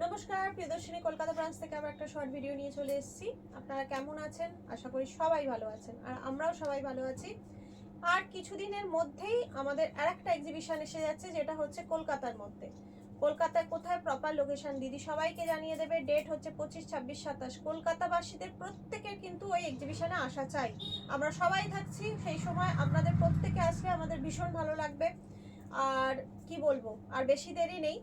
নমস্কার প্রিয়দর্শিনী কলকাতা ব্রাঞ্চ থেকে আমরা একটা শর্ট ভিডিও নিয়ে চলে এসেছি। আপনারা কেমন আছেন? আশা করি সবাই ভালো আছেন, আর আমরাও সবাই ভালো আছি। আর কিছুদিনের মধ্যেই আমাদের আরেকটা এক্সিবিশন এসে যাচ্ছে, যেটা হচ্ছে কলকাতার মধ্যে। কলকাতায় কোথায় প্রপার লোকেশন দিদি সবাইকে জানিয়ে দেবে। ডেট হচ্ছে 25, 26, 27। কলকাতাবাসীদের প্রত্যেকের কিন্তু ওই এক্সিবিশনে আসা চাই। আমরা সবাই থাকছি সেই সময়, আপনাদের প্রত্যেকে আসলে আমাদের ভীষণ ভালো লাগবে। আর কি বলবো, আর বেশি দেরি নেই।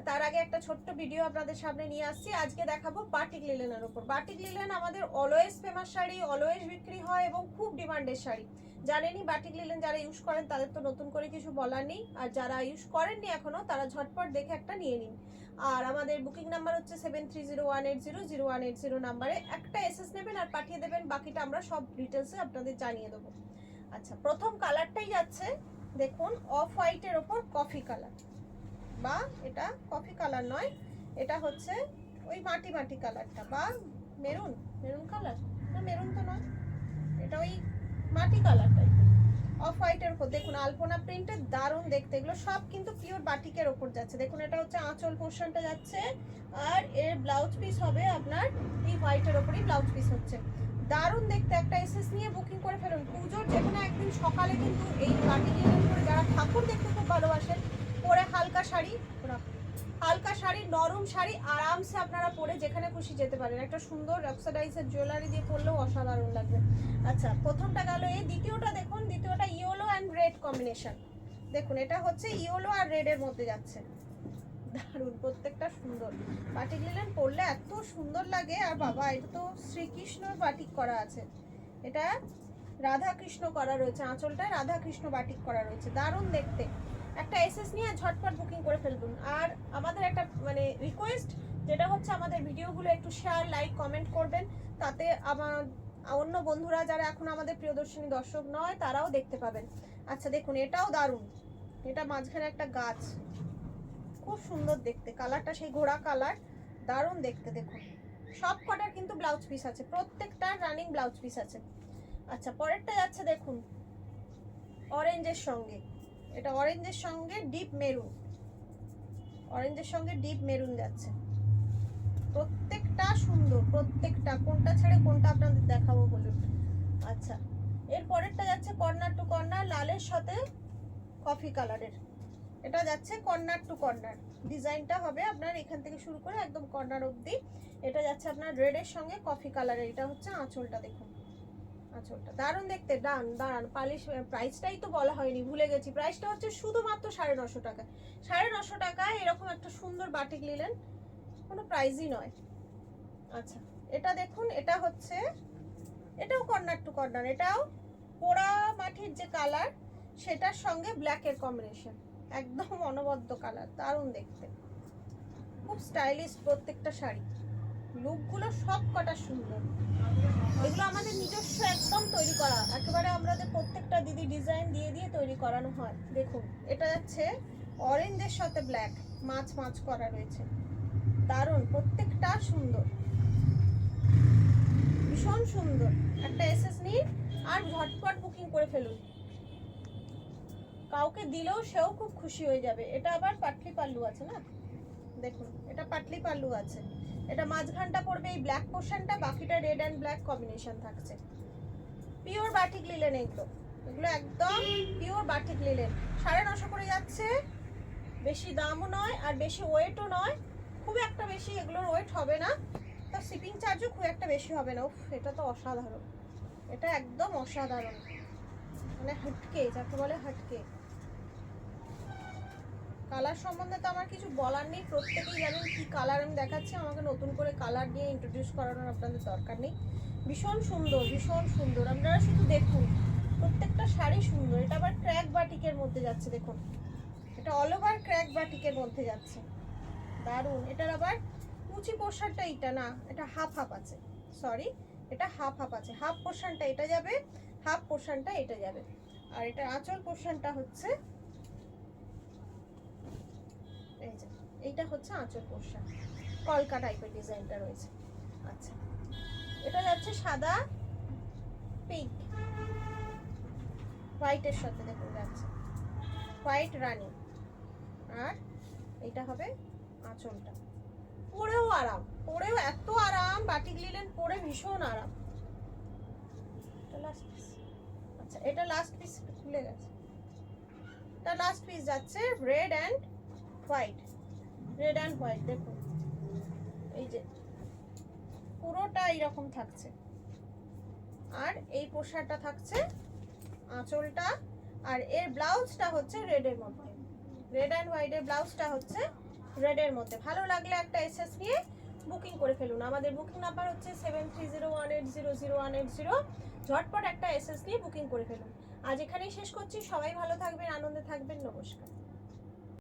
তার আগে একটা ছোট্ট ভিডিও আপনাদের সামনে নিয়ে আসছি। আজকে দেখাবো বাটিক লিলেনের উপর। বাটিক লিলেন আমাদের অলওয়েজ ফেমাস শাড়ি, অলওয়েজ বিক্রি হয় এবং খুব ডিমান্ডের শাড়ি। জানেনই বাটিক লিলেন যারা ইউজ করেন তাদের তো নতুন করে কিছু বলার নেই, আর যারা ইউজ করেননি এখনো তারা ঝটপট দেখে একটা নিয়ে নিন। আর আমাদের বুকিং নাম্বার হচ্ছে 7301800180 নাম্বারে একটা এসএস নেবেন আর পাঠিয়ে দেবেন, বাকিটা আমরা সব ডিটেলসে আপনাদের জানিয়ে দেবো। আচ্ছা, প্রথম কালারটাই যাচ্ছে দেখুন, অফ হোয়াইটের ওপর কফি কালার, বা এটা কফি কালার নয়, এটা হচ্ছে ওই মাটি মাটি কালারটা, বা মেরুন মেরুন কালার, না মেরুন তো নয়, এটা ওই মাটি কালারটাই। অফ হোয়াইটের ওপর দেখুন আলপনা প্রিন্টের, দারুণ দেখতে। এগুলো সব কিন্তু পিওর বাটিকের ওপর যাচ্ছে। দেখুন এটা হচ্ছে আঁচল পোর্শনটা যাচ্ছে, আর এর ব্লাউজ পিস হবে আপনার এই হোয়াইটের ওপরই ব্লাউজ পিস হচ্ছে। দারুণ দেখতে, একটা এসএস নিয়ে বুকিং করে ফেলুন। পুজোর যেখানে একদিন সকালে কিন্তু এই বাটিক লিনেন পরে যারা ঠাকুর দেখতে খুব ভালোবাসেন, পরে হালকা শাড়ি, হালকা শাড়ি, নরম শাড়ি আরামসে আপনারা পরে যেখানে খুশি যেতে পারেন। একটা সুন্দর অক্সিডাইজের জুয়েলারি দিয়ে পরলেও অসাধারণ লাগবে। আচ্ছা, প্রথমটা গেল। এই দ্বিতীয়টা দেখুন, দ্বিতীয়টা ইয়েলো অ্যান্ড রেড কম্বিনেশন। দেখুন এটা হচ্ছে ইয়েলো আর রেডের মধ্যে যাচ্ছে, দারুণ, প্রত্যেকটা সুন্দর। বাটিক লিনেন পরলে এত সুন্দর লাগে। আর বাবা, এটা তো শ্রীকৃষ্ণর বাটিক করা আছে, এটা রাধা কৃষ্ণ করা রয়েছে, আঁচলটায় রাধা কৃষ্ণ বাটিক করা রয়েছে, দারুণ দেখতে। একটা এসএস নিয়ে ঝটপট বুকিং করে ফেলুন। আর আমাদের একটা মানে রিকোয়েস্ট, যেটা হচ্ছে আমাদের ভিডিওগুলো একটু শেয়ার, লাইক, কমেন্ট করবেন, তাতে আমার অন্য বন্ধুরা যারা এখন আমাদের প্রিয়দর্শিনী দর্শক নয় তারাও দেখতে পাবেন। আচ্ছা দেখুন, এটাও দারুণ, এটা মাঝখানে একটা গাছ, খুব সুন্দর দেখতে। কালারটা সেই ঘোড়া কালার, দারুণ দেখতে। দেখুন সব কটার কিন্তু ব্লাউজ পিস আছে, প্রত্যেকটার রানিং ব্লাউজ পিস আছে। আচ্ছা, পরেরটা যাচ্ছে দেখুন অরেঞ্জের সঙ্গে, এটা অরেঞ্জের সঙ্গে ডিপ মেরুন, অরেঞ্জের সঙ্গে ডিপ মেরুন যাচ্ছে। প্রত্যেকটা সুন্দর, প্রত্যেকটা, কোনটা ছেড়ে কোনটা আপনাদের দেখাবো বলুন। আচ্ছা, এর পরেরটা যাচ্ছে কর্নার টু কর্নার, লালের সাথে কফি কালারের। এটা যাচ্ছে কর্নার টু কর্নার, ডিজাইনটা হবে আপনার এখান থেকে শুরু করে একদম কর্নার অবধি। এটা যাচ্ছে আপনার রেডের সঙ্গে কফি কালারের। এটা হচ্ছে আঁচলটা, দেখুন আঁচলটা দারুণ দেখতে। দাঁড়ান, পালিশ প্রাইসটাই তো বলা হয়নি, ভুলে গেছি। প্রাইসটা হচ্ছে শুধুমাত্র 950 টাকা। 950 টাকায় এরকম একটা সুন্দর বাটিক লিলেন, কোনো প্রাইসই নয়। আচ্ছা, এটা দেখুন, এটা হচ্ছে, এটাও কর্নার টু কর্নার, এটাও পোড়া মাটির যে কালার সেটার সঙ্গে ব্ল্যাকের কম্বিনেশন, একদম অনবদ্য কালার, দারুণ দেখতে, খুব স্টাইলিশ প্রত্যেকটা শাড়ি। লুকগুলো সব কটা সুন্দর। এগুলো আমাদের নিজস্ব একদম তৈরি করা, একেবারে আমাদের প্রত্যেকটা দিদি ডিজাইন দিয়ে দিয়ে তৈরি করানো হয়। দেখুন এটা যাচ্ছে অরেঞ্জের সাথে ব্ল্যাক, মাছ মাছ করা রয়েছে, দারুণ, প্রত্যেকটা সুন্দর, ভীষণ সুন্দর। একটা এসএস নিন আর ঝটপট বুকিং করে ফেলুন, কাউকে দিলেও সেও খুব খুশি হয়ে যাবে। এটা আবার পাটলি পাল্লু আছে না, দেখুন এটা পাটলি পাল্লু আছে। এটা মাঝখানটা পড়বে এই ব্ল্যাক পোর্শনটা, বাকিটা রেড অ্যান্ড ব্ল্যাক কম্বিনেশন থাকছে। পিওর বাটিক লিলেন এগুলো, এগুলো একদম পিওর বাটিক লিলেন। 950 করে যাচ্ছে, বেশি দামও নয় আর বেশি ওয়েটও নয়, খুব একটা বেশি এগুলোর ওয়েট হবে না, তো শিপিং চার্জও খুব একটা বেশি হবে না। উফ, এটা তো অসাধারণ, এটা একদম অসাধারণ, মানে হাটকে, যাকে বলে হাটকে। কালার সম্বন্ধে তো আমার কিছু বলার নেই, প্রত্যেকেই জানেন কি কালার আমি দেখাচ্ছি, আমাকে নতুন করে কালার দিয়ে ইন্ট্রোডিউস করানোর আপনাদের দরকার নেই। ভীষণ সুন্দর, ভীষণ সুন্দর, আপনারা শুধু দেখুন, প্রত্যেকটা শাড়ি সুন্দর। এটা আবার ক্র্যাক বাটিকের মধ্যে যাচ্ছে, দেখুন এটা অল ওভার ক্র্যাক বাটিকের মধ্যে যাচ্ছে, দারুণ। এটার আবার কুচি পোর্শনটা এইটা না, এটা হাফ হাফ আছে, সরি এটা হাফ হাফ আছে, হাফ পোর্শনটা এটা যাবে, হাফ পোর্শনটা এটা যাবে। আর এটা আঁচল পোর্শনটা হচ্ছে এই যে, এইটা হচ্ছে আঁচল পোর্শন, কলকা টাইপের ডিজাইনটা রয়েছে। আচ্ছা, এটা যাচ্ছে সাদা পিঙ্ক হোয়াইটের সাথে, দেখুন যাচ্ছে হোয়াইট রানি, আর এটা হবে আঁচলটা, পরেও আরাম, পরেও এত আরাম, বাটিক লিনেন পরে ভীষণ আরাম। এটা লাস্ট পিস। আচ্ছা এটা লাস্ট পিস, খুলে গেছে। এটা লাস্ট পিস যাচ্ছে red and white, red and white. দেখুন এই যে পুরোটা এইরকম থাকছে, আর এই পোশাকটা থাকছে আঁচলটা, আর এর ব্লাউজটা হচ্ছে রেডের মধ্যে, রেড অ্যান্ড হোয়াইটের ব্লাউজটা হচ্ছে রেডের মধ্যে। ভালো লাগলে একটা এসএস নিয়ে বুকিং করে ফেলুন। আমাদের বুকিং নাম্বার হচ্ছে 7301800180। ঝটপট একটা এসএস নিয়ে বুকিং করে ফেলুন। আজ এখানেই শেষ করছি। সবাই ভালো থাকবেন, আনন্দে থাকবেন। নমস্কার।